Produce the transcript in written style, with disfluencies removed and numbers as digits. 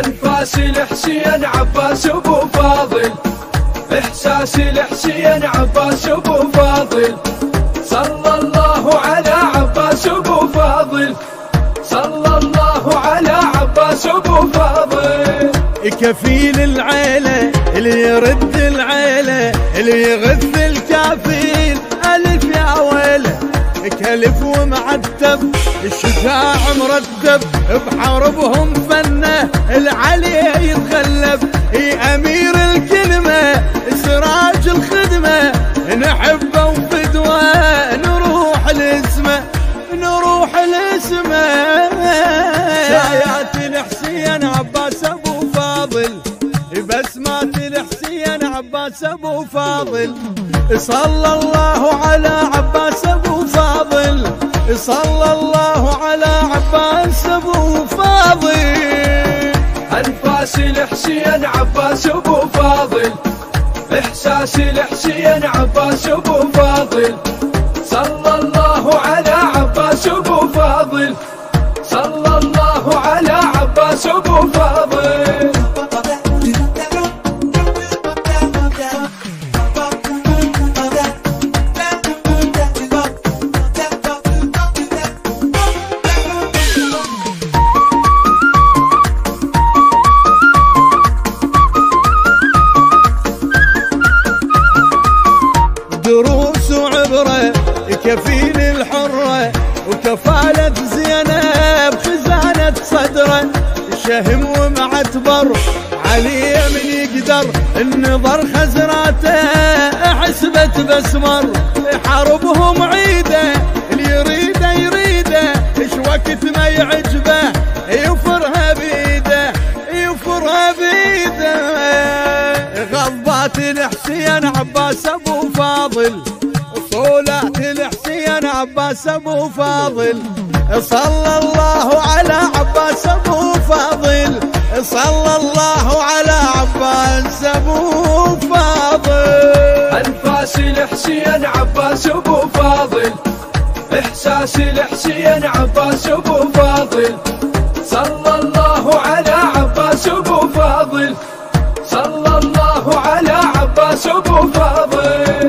أنفاس الحسين عباس أبو فاضل، إحساس الحسين عباس أبو فاضل، صلى الله على عباس أبو فاضل، صلى الله على عباس أبو فاضل. كفيل العيلة اللي يرد العيلة اللي يغث الكافيل، ألف يا ويله كلف ومعتب الشجاع مرتب، بحربهم فنه العلي يتغلب، أمير الكلمة سراج الخدمة، نحبه وفدوه نروح لاسمه نروح لاسمه. شايات الحسين عباس أبو فاضل، بسمات الحسين عباس أبو فاضل، صلى الله على عباس أبو فاضل، صلى الله على عباس أبو فاضل. أنفاس الحسين عباس أبو فاضل، إحساس الحسين عباس أبو فاضل، صلى الله على عباس أبو فاضل، صلى الله على عباس أبو فاضل. دروس وعبرة كفيل الحرة وكفالة زينب خزانة صدره، شهم ومعتبر علي من يقدر، النظر خزراته حسبة بسمر، حربهم عيده اللي يريده يريده، ايش وقت ما يعجبه يفرها بيده يفرها بيده. غضبات الحسين عباس أبو فاضل، صولات الحسين عباس أبو فاضل، صلى الله على عباس أبو فاضل، صلى الله على عباس أبو فاضل. أنفاس الحسين عباس أبو فاضل، إحساس الحسين عباس أبو فاضل، صلى الله على عباس أبو فاضل، صلى الله على عباس أبو فاضل.